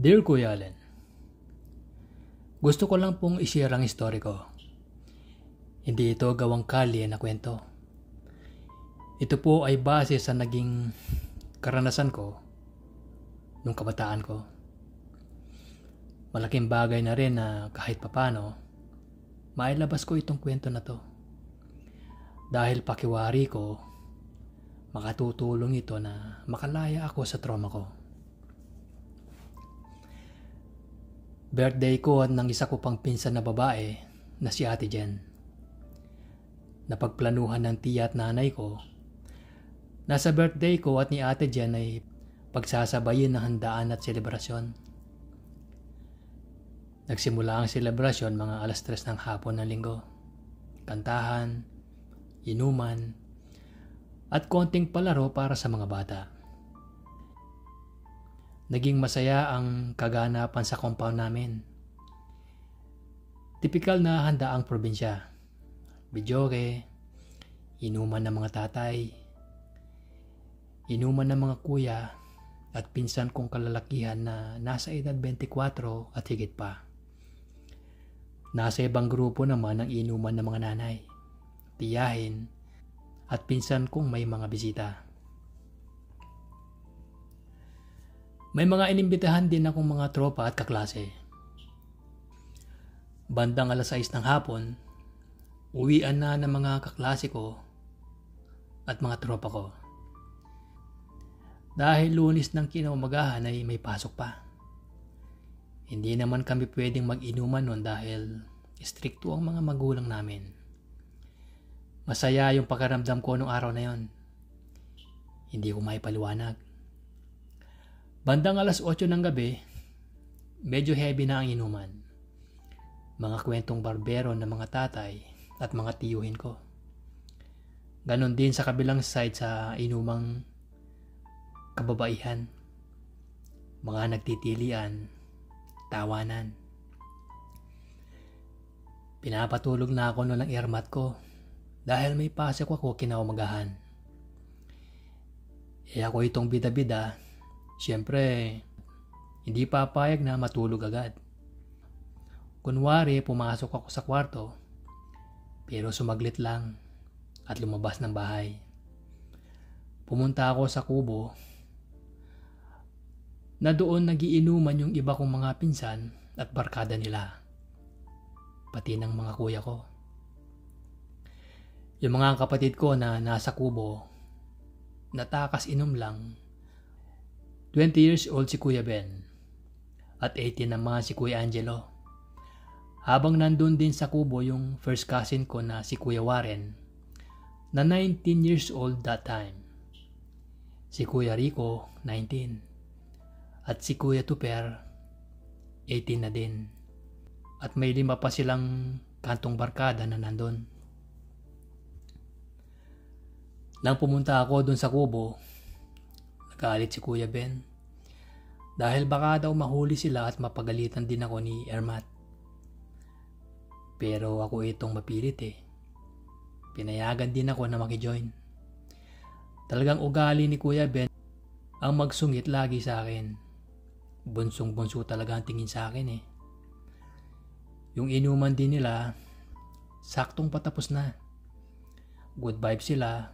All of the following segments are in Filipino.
Dear Kuya Allen, gusto ko lang pong i-share ang story ko. Hindi ito gawang kalye na kwento. Ito po ay base sa naging karanasan ko nung kabataan ko. Malaking bagay na rin na kahit papano, mailabas ko itong kwento na to. Dahil pakiwari ko, makatutulong ito na makalaya ako sa trauma ko. Birthday ko at ng isa ko pang pinsan na babae na si Ate Jen. Napagplanuhan ng tiya at nanay ko na sa birthday ko at ni Ate Jen ay pagsasabayin ng handaan at selebrasyon. Nagsimula ang selebrasyon mga 3:00 ng hapon ng linggo. Kantahan, inuman, at konting palaro para sa mga bata. Naging masaya ang kaganapan sa compound namin. Tipikal na handaang probinsya. Videoke, inuman ng mga tatay, inuman ng mga kuya at pinsan kong kalalakihan na nasa edad 24 at higit pa. Nasa ibang grupo naman ang inuman ng mga nanay, tiyahin at pinsan kong may mga bisita. May mga inimbitahan din akong mga tropa at kaklase. Bandang 6:00 ng hapon, uwian na ng mga kaklase ko at mga tropa ko. Dahil Lunes ng kinaumagahan ay may pasok pa. Hindi naman kami pwedeng mag-inuman noon dahil stricto ang mga magulang namin. Masaya yung pakiramdam ko nung araw na yon. Hindi ko maipaliwanag. Bandang 8:00 ng gabi, medyo heavy na ang inuman. Mga kwentong barbero ng mga tatay at mga tiyuhin ko. Ganon din sa kabilang side sa inumang kababaihan. Mga nagtitilian, tawanan. Pinapatulog na ako noon ng airmat ko dahil may pasok ako kinaumagahan. Ako itong bida-bida. Siyempre, hindi papayag na matulog agad. Kunwari, pumasok ako sa kwarto, pero sumaglit lang at lumabas ng bahay. Pumunta ako sa kubo na doon nagiinuman yung iba kong mga pinsan at barkada nila, pati ng mga kuya ko. Yung mga kapatid ko na nasa kubo, natakas inom lang. 20 years old si Kuya Ben at 18 naman si Kuya Angelo. Habang nandun din sa kubo yung first cousin ko na si Kuya Warren na 19 years old that time. Si Kuya Rico, 19. At si Kuya Tuper, 18 na din. At may 5 pa silang kantong barkada na nandun. Nang pumunta ako dun sa kubo, nagalit si Kuya Ben dahil baka daw mahuli sila at mapagalitan din ako ni Ermat. Pero ako itong mapilit eh. Pinayagan din ako na makijoin. Talagang ugali ni Kuya Ben ang magsungit lagi sa akin. Bunsong-bunso talaga ang tingin sa akin eh. Yung inuman din nila, saktong patapos na. Good vibes sila,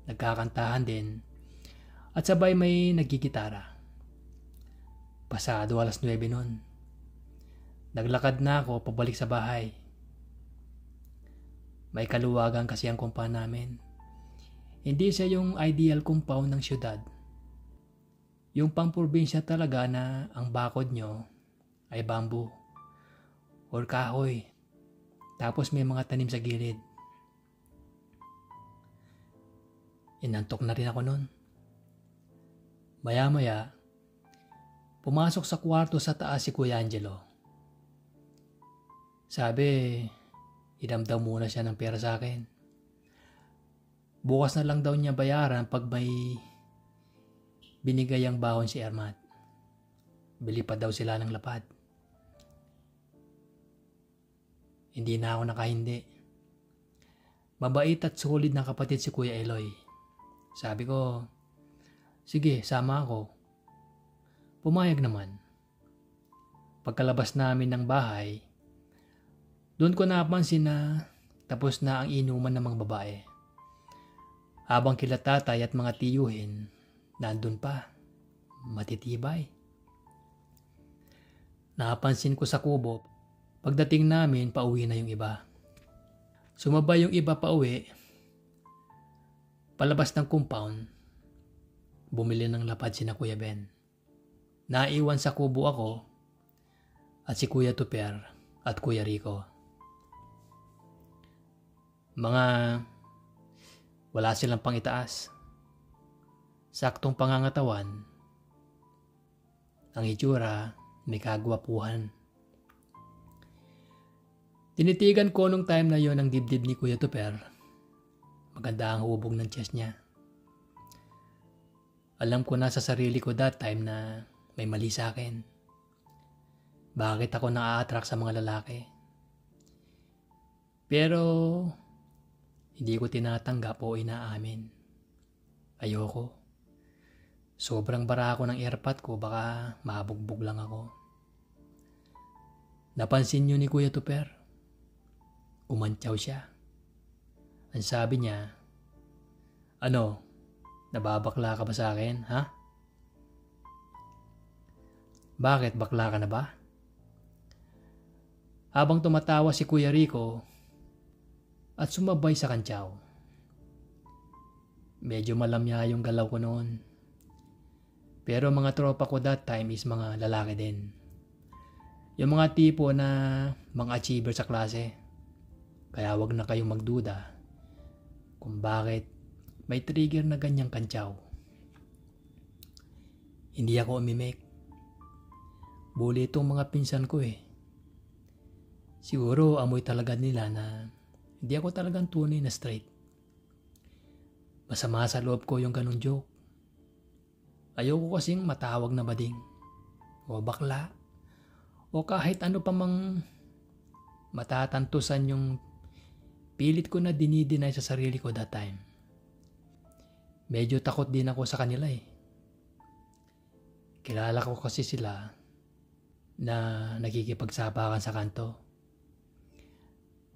nagkakantahan din. At sabay may nagkikitara. Pasado 9:00 nun. Naglakad na ako pabalik sa bahay. May kaluwagan kasi ang compound namin. Hindi siya yung ideal compound ng syudad. Yung pang-probinsya talaga na ang bakod nyo ay bamboo or kahoy. Tapos may mga tanim sa gilid. Inantok na rin ako nun. Maya-maya, pumasok sa kwarto sa taas si Kuya Angelo. Sabi, idamdam muna siya ng pera sa akin. Bukas na lang daw niya bayaran pag may binigay ang bahon si Ermat. Bili pa daw sila ng lapad. Hindi na ako nakahindi. Mabait at solid na kapatid si Kuya Eloy. Sabi ko, sige, sama ako. Pumayag naman. Pagkalabas namin ng bahay, doon ko napansin na tapos na ang inuman ng mga babae. Habang kila tatay at mga tiyuhin, nandun pa, matitibay. Napansin ko sa kubo, pagdating namin pauwi na yung iba. Sumabay yung iba pauwi, palabas ng compound, bumili ng lapad sina Kuya Ben. Naiwan sa kubo ako at si Kuya Tuper at Kuya Rico. Mga wala silang pang itaas. Saktong pangangatawan. Ang itsura may kagwapuhan. Tinitigan ko nung time na yon ang dibdib ni Kuya Tuper. Maganda ang hubog ng chest niya. Alam ko na sa sarili ko that time na may mali sa akin. Bakit ako na-attract sa mga lalaki? Pero hindi ko tinatanggap o inaamin. Ayoko. Sobrang bara ako ng airpot ko, baka mabugbog lang ako. Napansin niyo ni Kuya Tuper? Umantyaw siya. Ang sabi niya, "Ano, nababakla ka ba sa akin, ha? Bakit, bakla ka na ba?" Habang tumatawa si Kuya Rico at sumabay sa kantyaw. Medyo malamya yung galaw ko noon. Pero mga tropa ko that time is mga lalaki din. Yung mga tipo na mga achiever sa klase. Kaya wag na kayong magduda kung bakit may trigger na ganyang kantyaw. Hindi ako umimik. Bully itong mga pinsan ko eh. Siguro amoy talaga nila na hindi ako talagang tunay na straight. Masama sa loob ko yung ganun joke. Ayoko kasing matawag na bading o bakla o kahit ano pa mang matatantusan yung pilit ko na dinideny sa sarili ko that time. Medyo takot din ako sa kanila eh. Kilala ko kasi sila na nakikipagsapakan sa kanto.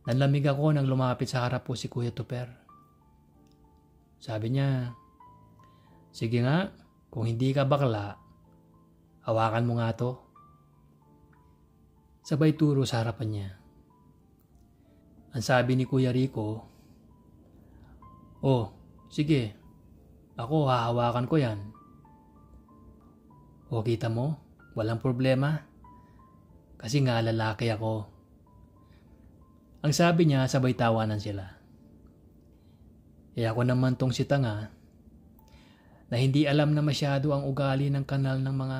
Nanlamig ako nang lumapit sa harap ko si Kuya Tuper. Sabi niya, "Sige nga, kung hindi ka bakla, hawakan mo nga to." Sabay turo sa harapan niya. Ang sabi ni Kuya Rico, "Oh, sige, ako hahawakan ko yan." O kita mo, walang problema. Kasi nga lalaki ako. Ang sabi niya, sabay tawanan sila. E ako naman tong si tanga na hindi alam na masyado ang ugali ng kanal ng mga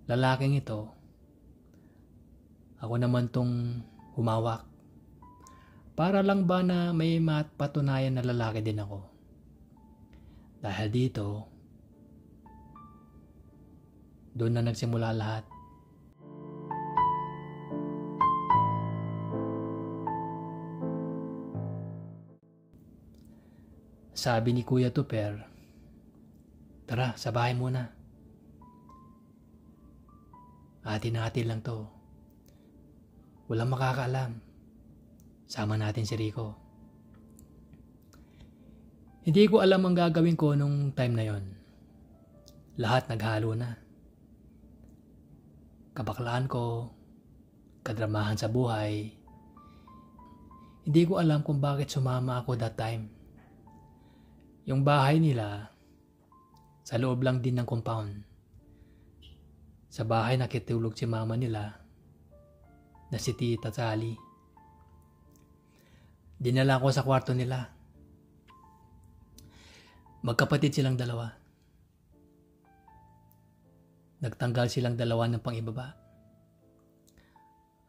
lalaking ito. Ako naman tong humawak. Para lang ba na may mapatunayan na lalaki din ako. Dahil dito, doon na nagsimula lahat. Sabi ni Kuya Tuper, "Tara, sa bahay muna. Atin-atin lang to. Walang makakaalam. Sama natin si Rico." Hindi ko alam ang gagawin ko nung time na yon. Lahat naghalo na. Kabaklaan ko, kadramahan sa buhay. Hindi ko alam kung bakit sumama ako that time. Yung bahay nila, sa loob lang din ng compound. Sa bahay nakitulog si mama nila, na si Tita Sally. Dinala ko sa kwarto nila. Magkapatid silang dalawa. Nagtanggal silang dalawa ng pang-ibaba.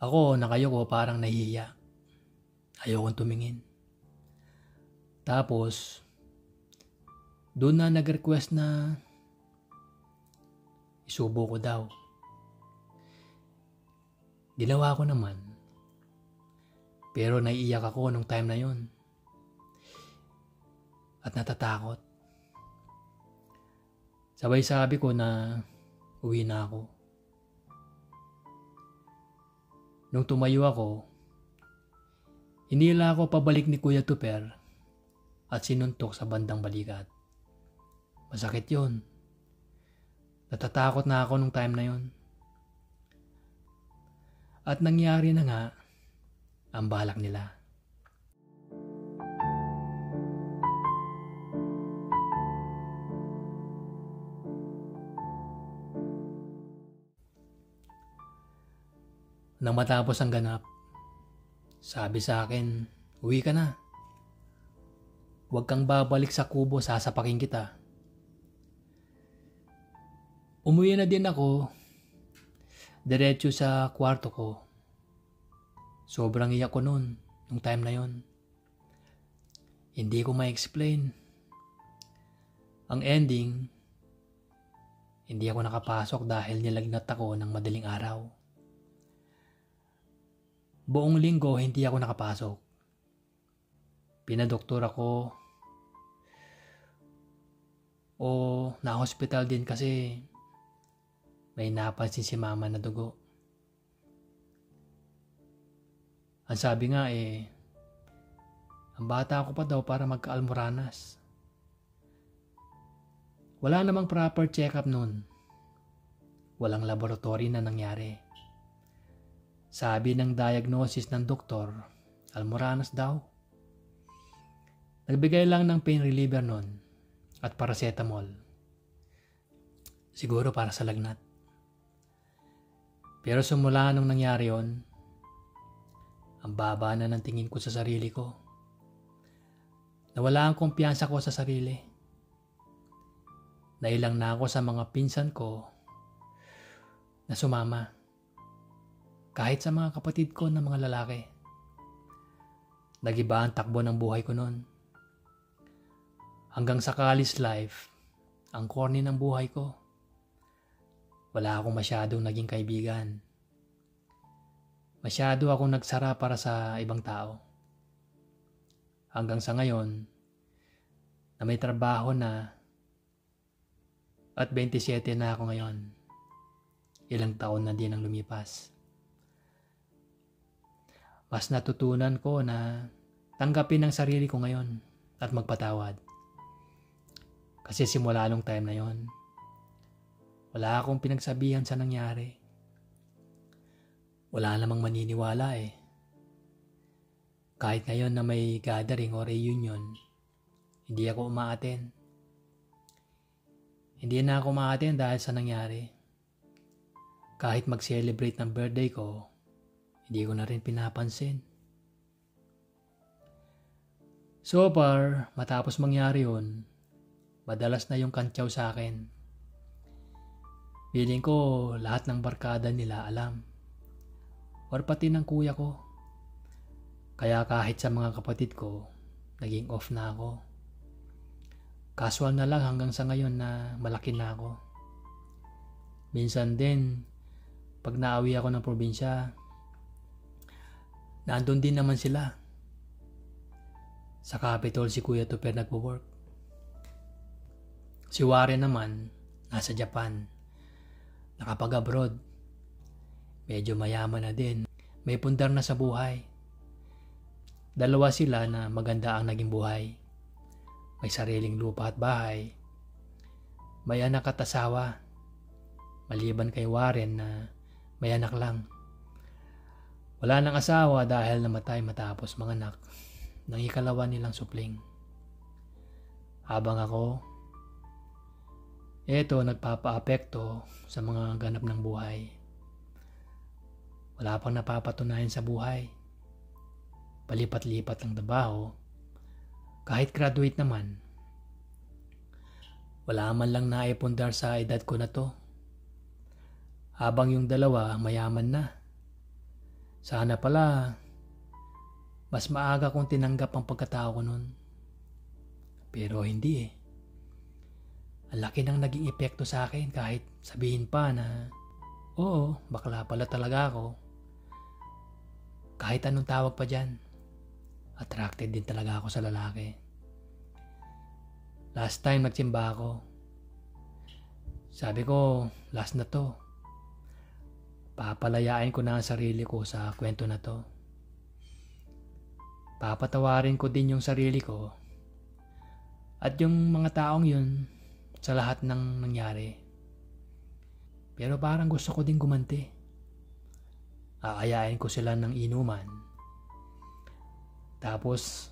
Ako, nakayoko parang nahihiya. Ayokong tumingin. Tapos, doon na nag-request na isubo ko daw. Ginawa ko naman. Pero naiiyak ako nung time na yon. At natatakot. Sabay sabi ko na uwi na ako. Nung tumayo ako, hinila ako pabalik ni Kuya Tuper at sinuntok sa bandang balikat. Masakit yun. Natatakot na ako nung time na yun. At nangyari na nga ang balak nila. Nang matapos ang ganap, sabi sa akin, uwi ka na. Huwag kang babalik sa kubo, sasapakin kita. Umuwi na din ako, diretso sa kwarto ko. Sobrang iyak ko noon, nung time na yon. Hindi ko ma-explain. Ang ending, hindi ako nakapasok dahil nilagnat ako ng madaling araw. Buong linggo hindi ako nakapasok. Pinadoktor ako o na-hospital din kasi may napansin si mama na dugo. Ang sabi nga ang bata ko pa daw para magka-almoranas. Wala namang proper check-up nun. Walang laboratory na nangyari. Sabi ng diagnosis ng doktor, almoranas daw. Nagbigay lang ng pain reliever nun at paracetamol. Siguro para sa lagnat. Pero simula nung nangyari yon, ang baba na ng tingin ko sa sarili ko. Nawala ang kumpiyansa ko sa sarili. Nailang na ako sa mga pinsan ko na sumama. Kahit sa mga kapatid ko na mga lalaki. Nagiba ang takbo ng buhay ko noon. Hanggang sa college life, ang corny ng buhay ko. Wala akong masyadong naging kaibigan. Masyado akong nagsara para sa ibang tao. Hanggang sa ngayon, na may trabaho na at 27 na ako ngayon. Ilang taon na din ang lumipas. Mas natutunan ko na tanggapin ang sarili ko ngayon at magpatawad. Kasi simula nung time na yon, wala akong pinagsabihan sa nangyari. Wala namang maniniwala Kahit ngayon na may gathering o reunion, hindi ako umaattend. Hindi na ako umaattend dahil sa nangyari. Kahit mag-celebrate ng birthday ko, hindi ko na rin pinapansin. So far, matapos mangyari yun, madalas na yung kantsaw sa akin. Feeling ko lahat ng barkada nila alam. Or pati ng kuya ko. Kaya kahit sa mga kapatid ko, naging off na ako. Casual na lang hanggang sa ngayon na malaki na ako. Minsan din, pag naawi ako ng probinsya, nandun din naman sila. Sa Capitol si Kuya Tuper nagpo-work. Si Warren naman, nasa Japan. Nakapag-abroad. Medyo mayaman na din. May pundar na sa buhay. Dalawa sila na maganda ang naging buhay. May sariling lupa at bahay. May anak at asawa. Maliban kay Warren na may anak lang. Wala nang asawa dahil namatay matapos manganak ng ikalawa nilang supling. Habang ako, nagpapa-apekto sa mga ganap ng buhay. Wala pang napapatunayan sa buhay. Palipat-lipat lang trabaho. Kahit graduate naman, wala man lang naipundar sa edad ko na to. Habang yung dalawa mayaman na. Sana pala, mas maaga kong tinanggap ang pagkatao ko nun. Pero hindi Ang laki ng naging epekto sa akin kahit sabihin pa na, oo, bakla pala talaga ako. Kahit anong tawag pa dyan, attracted din talaga ako sa lalaki. Last time nagsimba ako, sabi ko, last na to. Papalayain ko na ang sarili ko sa kwento na to. Papatawarin ko din yung sarili ko at yung mga taong yun sa lahat ng nangyari. Pero parang gusto ko din gumanti. Aayain ko sila ng inuman. Tapos,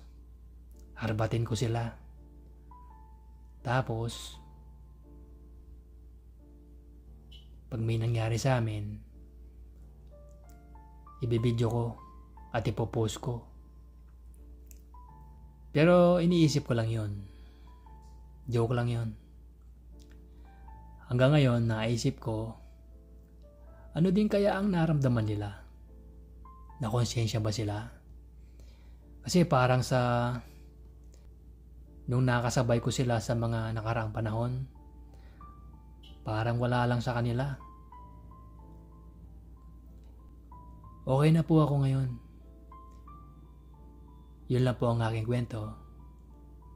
harbatin ko sila. Tapos, pag may nangyari sa amin, ibibidyo ko at ipopost ko. Pero iniisip ko lang yon. Joke lang yon. Hanggang ngayon, naisip ko, ano din kaya ang naramdaman nila? Nakonsensya ba sila? Kasi parang nung nakasabay ko sila sa mga nakaraang panahon, parang wala lang sa kanila. Okay na po ako ngayon. Yun lang po ang aking kwento.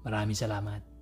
Maraming salamat.